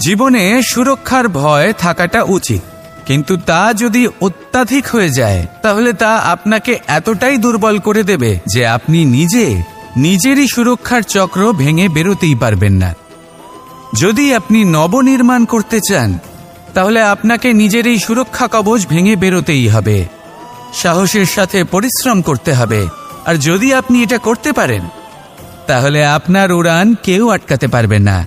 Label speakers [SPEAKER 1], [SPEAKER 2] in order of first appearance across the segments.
[SPEAKER 1] জীবনে সুরক্ষার ভয় থাকাটা উচিত, কিন্তু তা যদি অত্যাধিক হয়ে যায় তাহলে তা আপনাকে এতটাই দুর্বল করে দেবে যে আপনি নিজেরই সুরক্ষার চক্র ভেঙে বেরোতেই পারবেন না। যদি আপনি নবনির্মাণ করতে চান তাহলে আপনাকে নিজের এই সুরক্ষা কবচ ভেঙে বেরোতেই হবে, সাহসের সাথে পরিশ্রম করতে হবে। আর যদি আপনি এটা করতে পারেন তাহলে আপনার উড়ান কেউ আটকাতে পারবে না।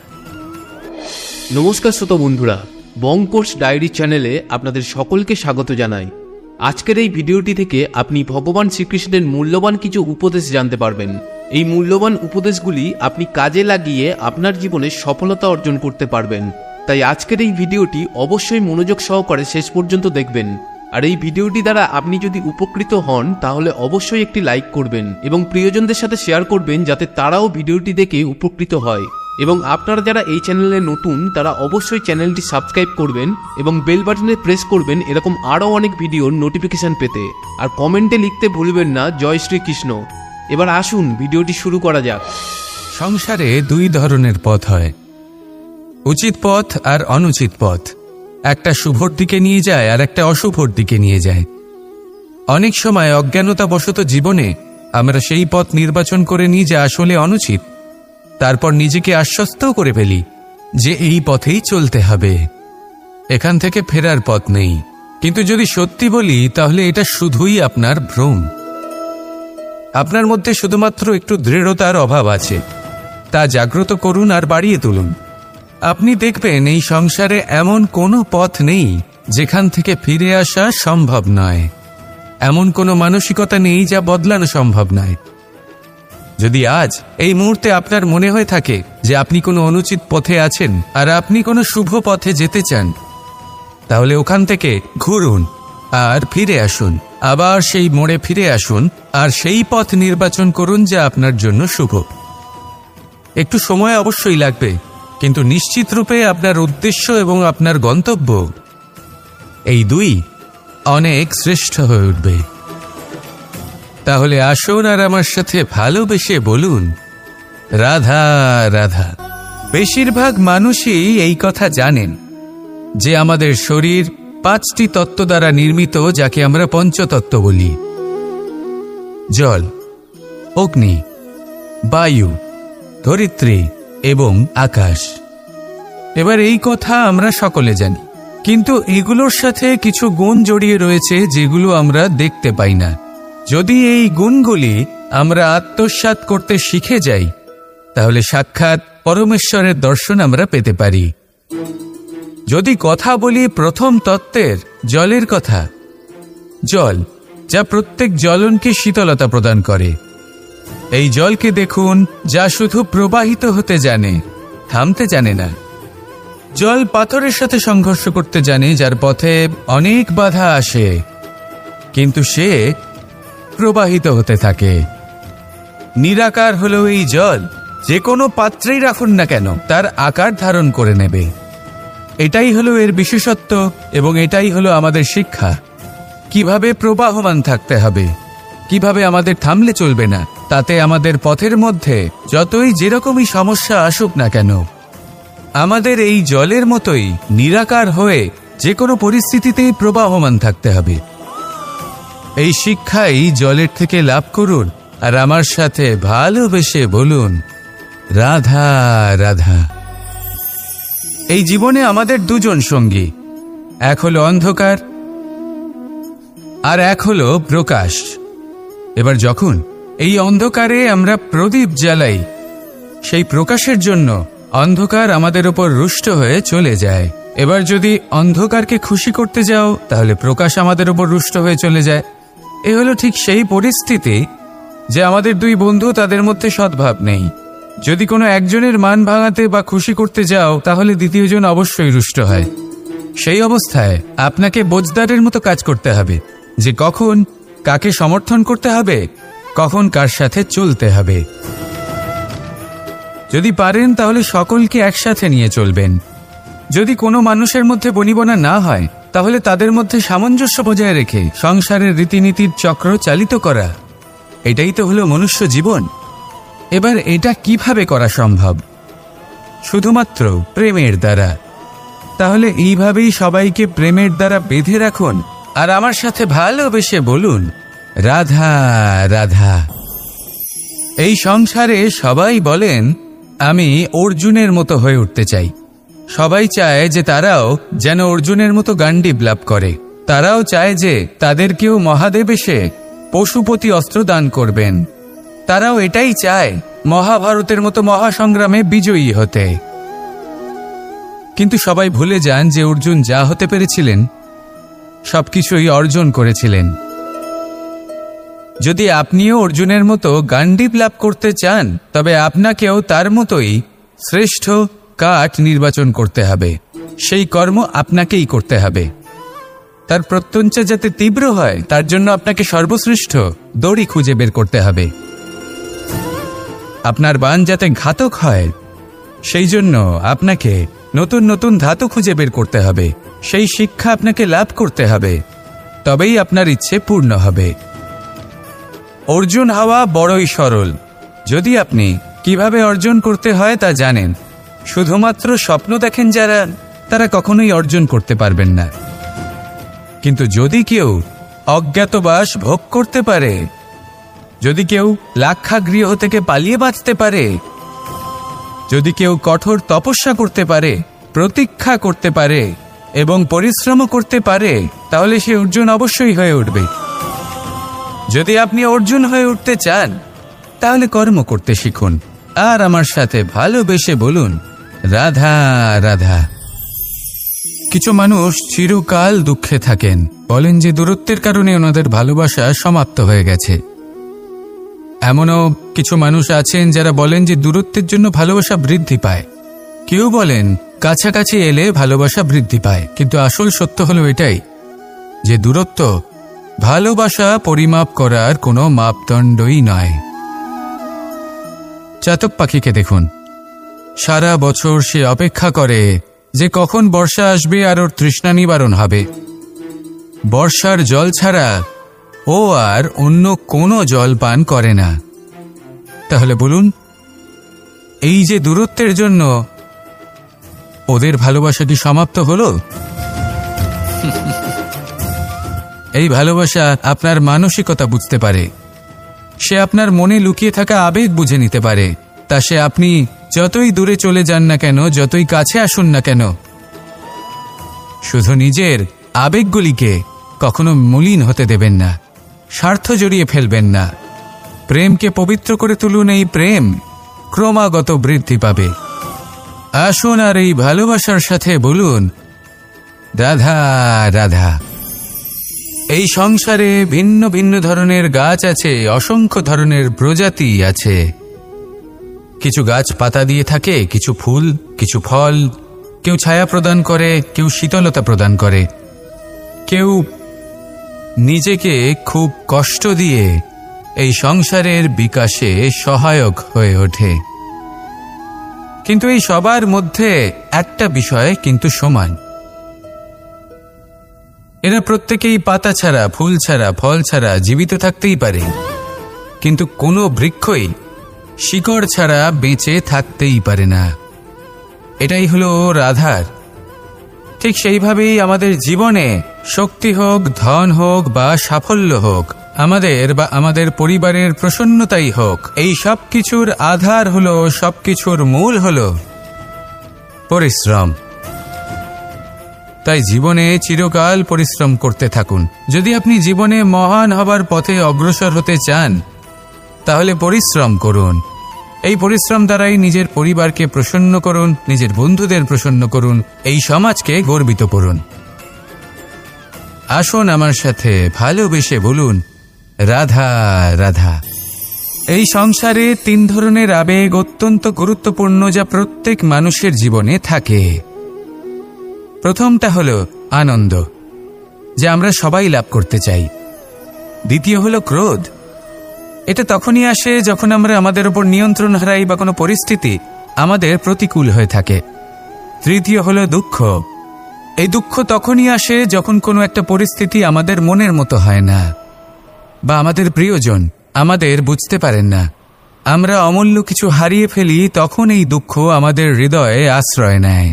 [SPEAKER 2] নমস্কার শ্রোতা বন্ধুরা, বঙ্কোর্স ডায়েরি চ্যানেলে আপনাদের সকলকে স্বাগত জানাই। আজকের এই ভিডিওটি থেকে আপনি ভগবান শ্রীকৃষ্ণের মূল্যবান কিছু উপদেশ জানতে পারবেন। এই মূল্যবান উপদেশগুলি আপনি কাজে লাগিয়ে আপনার জীবনে সফলতা অর্জন করতে পারবেন। তাই আজকের এই ভিডিওটি অবশ্যই মনোযোগ সহকারে শেষ পর্যন্ত দেখবেন। আর এই ভিডিওটি দ্বারা আপনি যদি উপকৃত হন তাহলে অবশ্যই একটি লাইক করবেন এবং প্রিয়জনদের সাথে শেয়ার করবেন যাতে তারাও ভিডিওটি দেখে উপকৃত হয়। এবং আপনারা যারা এই চ্যানেলে নতুন তারা অবশ্যই চ্যানেলটি সাবস্ক্রাইব করবেন এবং বেল বাটনে প্রেস করবেন এরকম আরও অনেক ভিডিওর নোটিফিকেশন পেতে। আর কমেন্টে লিখতে ভুলবেন না জয় শ্রীকৃষ্ণ। এবার আসুন ভিডিওটি শুরু করা যাক।
[SPEAKER 1] সংসারে দুই ধরনের পথ হয়, উচিত পথ আর অনুচিত পথ। একটা শুভর দিকে নিয়ে যায় আর একটা অশুভর দিকে নিয়ে যায়। অনেক সময় অজ্ঞানতাবশত জীবনে আমরা সেই পথ নির্বাচন করে নিই যা আসলে অনুচিত, তারপর নিজেকে আশ্বস্তও করে ফেলি যে এই পথেই চলতে হবে, এখান থেকে ফেরার পথ নেই। কিন্তু যদি সত্যি বলি তাহলে এটা শুধুই আপনার ভ্রম। আপনার মধ্যে শুধুমাত্র একটু দৃঢ়তার অভাব আছে, তা জাগ্রত করুন আর বাড়িয়ে তুলুন। আপনি দেখবেন এই সংসারে এমন কোনো পথ নেই যেখান থেকে ফিরে আসা সম্ভব নয়, এমন কোনো মানসিকতা নেই যা বদলানো সম্ভব নয়। যদি আজ এই মুহূর্তে আপনার মনে হয়ে থাকে যে আপনি কোনো অনুচিত পথে আছেন আর আপনি কোনো শুভ পথে যেতে চান, তাহলে ওখান থেকে ঘুরুন আর ফিরে আসুন, আবার সেই মোড়ে ফিরে আসুন আর সেই পথ নির্বাচন করুন যা আপনার জন্য শুভ। একটু সময় অবশ্যই লাগবে, কিন্তু নিশ্চিত রূপে আপনার উদ্দেশ্য এবং আপনার গন্তব্য এই দুই অনেক শ্রেষ্ঠ হয়ে উঠবে। তাহলে আসুন আর আমার সাথে ভালোবেসে বলুন রাধা রাধা। বেশিরভাগ মানুষই এই কথা জানেন যে আমাদের শরীর 5টি তত্ত্ব দ্বারা নির্মিত, যাকে আমরা পঞ্চতত্ত্ব বলি: জল, অগ্নি, বায়ু, ধরিত্রী এবং আকাশ। এবার এই কথা আমরা সকলে জানি, কিন্তু এগুলোর সাথে কিছু গুণ জড়িয়ে রয়েছে যেগুলো আমরা দেখতে পাই না। যদি এই গুণগুলি আমরা আত্মসাৎ করতে শিখে যাই তাহলে সাক্ষাৎ পরমেশ্বরের দর্শন আমরা পেতে পারি। যদি কথা বলি প্রথম তত্ত্বের জলের কথা, জল যা প্রত্যেক জ্বলনকে শীতলতা প্রদান করে। এই জলকে দেখুন, যা শুধু প্রবাহিত হতে জানে, থামতে জানে না। জল পাথরের সাথে সংঘর্ষ করতে জানে, যার পথে অনেক বাধা আসে, কিন্তু সে প্রবাহিত হতে থাকে। নিরাকার হলো এই জল, যে কোনো পাত্রেই রাখুন না কেন তার আকার ধারণ করে নেবে। এটাই হলো এর বিশেষত্ব এবং এটাই হলো আমাদের শিক্ষা। কিভাবে প্রবাহমান থাকতে হবে, কিভাবে আমাদের থামলে চলবে না, তাতে আমাদের পথের মধ্যে যতই যেরকমই সমস্যা আসুক না কেন, আমাদের এই জলের মতোই নিরাকার হয়ে যে কোনো পরিস্থিতিতেই প্রবাহমান থাকতে হবে। এই শিক্ষাই জলের থেকে লাভ করুন আর আমার সাথে ভালোবেসে বলুন রাধা রাধা। এই জীবনে আমাদের দুজন সঙ্গী, এক হলো অন্ধকার আর এক হলো প্রকাশ। এবার যখন এই অন্ধকারে আমরা প্রদীপ জ্বালাই, সেই প্রকাশের জন্য অন্ধকার আমাদের ওপর রুষ্ট হয়ে চলে যায়। এবার যদি অন্ধকারকে খুশি করতে যাও তাহলে প্রকাশ আমাদের ওপর রুষ্ট হয়ে চলে যায়। এ হলো ঠিক সেই পরিস্থিতি যে আমাদের দুই বন্ধু, তাদের মধ্যে সদ্ভাব নেই। যদি কোনো একজনের মান ভাঙাতে বা খুশি করতে যাও তাহলে দ্বিতীয়জন অবশ্যই রুষ্ট হয়। সেই অবস্থায় আপনাকে বোঝদারের মতো কাজ করতে হবে যে কখন কাকে সমর্থন করতে হবে, কখন কার সাথে চলতে হবে। যদি পারেন তাহলে সকলকে একসাথে নিয়ে চলবেন। যদি কোনো মানুষের মধ্যে বনিবনা না হয় তাহলে তাদের মধ্যে সামঞ্জস্য বজায় রেখে সংসারের রীতিনীতির চক্র চালিত করা, এটাই তো হলো মনুষ্য জীবন। এবার এটা কিভাবে করা সম্ভব? শুধুমাত্র প্রেমের দ্বারা। তাহলে এইভাবেই সবাইকে প্রেমের দ্বারা বেঁধে রাখুন আর আমার সাথে ভালোবেসে বলুন, রাধা রাধা। এই সংসারে সবাই বলেন আমি অর্জুনের মতো হয়ে উঠতে চাই। সবাই চায় যে তারাও যেন অর্জুনের মতো গান্ডীব লাভ করে। তারাও চায় যে তাদেরকেও মহাদেব এসে পশুপতি অস্ত্র দান করবেন। তারাও এটাই চায় মহাভারতের মতো মহাসংগ্রামে বিজয়ী হতে। কিন্তু সবাই ভুলে যান যে অর্জুন যা হতে পেরেছিলেন সবকিছুই অর্জন করেছিলেন। যদি আপনিও অর্জুনের মতো গান্ডীব লাভ করতে চান তবে আপনাকেও তার মতোই শ্রেষ্ঠ কাঠ নির্বাচন করতে হবে। সেই কর্ম আপনাকেই করতে হবে। তার প্রত্যঞ্চা যাতে তীব্র হয় তার জন্য আপনাকে সর্বশ্রেষ্ঠ দড়ি খুঁজে বের করতে হবে। আপনার বাণ যাতে ঘাতক হয় সেই জন্য আপনাকে নতুন নতুন ধাতু খুঁজে বের করতে হবে। সেই শিক্ষা আপনাকে লাভ করতে হবে, তবেই আপনার ইচ্ছে পূর্ণ হবে। অর্জুন হওয়া বড়ই সরল যদি আপনি কিভাবে অর্জন করতে হয় তা জানেন। শুধুমাত্র স্বপ্ন দেখেন যারা, তারা কখনোই অর্জন করতে পারবেন না। কিন্তু যদি কেউ অজ্ঞাতবাস ভোগ করতে পারে, যদি কেউ লাক্ষাগৃহ থেকে পালিয়ে বাঁচতে পারে, যদি কেউ কঠোর তপস্যা করতে পারে, প্রতীক্ষা করতে পারে এবং পরিশ্রম করতে পারে, তাহলে সে অর্জুন অবশ্যই হয়ে উঠবে। যদি আপনি অর্জুন হয়ে উঠতে চান তাহলে কর্ম করতে শিখুন আর আমার সাথে ভালোবেসে বলুন, রাধা রাধা। কিছু মানুষ চিরকাল দুঃখে থাকেন, বলেন যে দূরত্বের কারণে ওনাদের ভালোবাসা সমাপ্ত হয়ে গেছে। এমনও কিছু মানুষ আছেন যারা বলেন যে দূরত্বের জন্য ভালোবাসা বৃদ্ধি পায়। কেউ বলেন কাছাকাছি এলে ভালোবাসা বৃদ্ধি পায়। কিন্তু আসল সত্য হলো এটাই যে দূরত্ব ভালোবাসা পরিমাপ করার কোনো মাপদণ্ডই নয়। চাতক পাখিকে দেখুন, সারা বছর সে অপেক্ষা করে যে কখন বর্ষা আসবে আর ওর তৃষ্ণা নিবারণ হবে। বর্ষার জল ছাড়া ও আর অন্য কোনো জল পান করে না। তাহলে বলুন, এই যে দূরত্বের জন্য ওদের ভালোবাসা কি সমাপ্ত হলো? এই ভালোবাসা আপনার মানসিকতা বুঝতে পারে, সে আপনার মনে লুকিয়ে থাকা আবেগ বুঝে নিতে পারে। তা সে আপনি যতই দূরে চলে যান না কেন, যতই কাছে আসুন না কেন, শুধু নিজের আবেগগুলিকে কখনো মলিন হতে দেবেন না, স্বার্থ জড়িয়ে ফেলবেন না। প্রেমকে পবিত্র করে তুলুন, এই প্রেম ক্রমাগত বৃদ্ধি পাবে। আসুন আর এই ভালোবাসার সাথে বলুন, রাধা রাধা। এই সংসারে ভিন্ন ভিন্ন ধরনের গাছ আছে, অসংখ্য ধরনের প্রজাতি আছে। কিছু গাছ পাতা দিয়ে থাকে, কিছু ফুল, কিছু ফল। কেউ ছায়া প্রদান করে, কেউ শীতলতা প্রদান করে, কেউ নিজেকে খুব কষ্ট দিয়ে এই সংসারের বিকাশে সহায়ক হয়ে ওঠে। কিন্তু এই সবার মধ্যে একটা বিষয় কিন্তু সমান, এরা প্রত্যেকেই পাতা ছাড়া, ফুল ছাড়া, ফল ছাড়া জীবিত থাকতেই পারে, কিন্তু কোনো বৃক্ষই শিকড় ছাড়া বেঁচে থাকতেই পারে না। এটাই হলো রাধার। ঠিক সেইভাবেই আমাদের জীবনে শক্তি হোক, ধন হোক বা সাফল্য হোক, আমাদের বা আমাদের পরিবারের প্রসন্নতাই হোক, এই সব কিছুর আধার হলো, সবকিছুর মূল হলো পরিশ্রম। তাই জীবনে চিরকাল পরিশ্রম করতে থাকুন। যদি আপনি জীবনে মহান হবার পথে অগ্রসর হতে চান তাহলে পরিশ্রম করুন। এই পরিশ্রম দ্বারাই নিজের পরিবারকে প্রসন্ন করুন, নিজের বন্ধুদের প্রসন্ন করুন, এই সমাজকে গর্বিত করুন। আসুন আমার সাথে ভালোবেসে বলুন, রাধা রাধা। এই সংসারে 3 ধরনের আবেগ অত্যন্ত গুরুত্বপূর্ণ, যা প্রত্যেক মানুষের জীবনে থাকে। প্রথমটা হলো আনন্দ, যা আমরা সবাই লাভ করতে চাই। দ্বিতীয় হলো ক্রোধ, এটা তখনই আসে যখন আমরা আমাদের উপর নিয়ন্ত্রণ হারাই বা কোনো পরিস্থিতি আমাদের প্রতিকূল হয়ে থাকে। তৃতীয় হলো দুঃখ, এই দুঃখ তখনই আসে যখন কোনো একটা পরিস্থিতি আমাদের মনের মতো হয় না বা আমাদের প্রিয়জন আমাদের বুঝতে পারেন না। আমরা অমূল্য কিছু হারিয়ে ফেলি, তখন এই দুঃখ আমাদের হৃদয়ে আশ্রয় নেয়।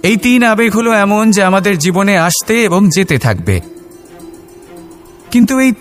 [SPEAKER 1] এই 3 আবেগ হলো এমন যে আমাদের জীবনে আসতে এবং যেতে থাকবে, কিন্তু এই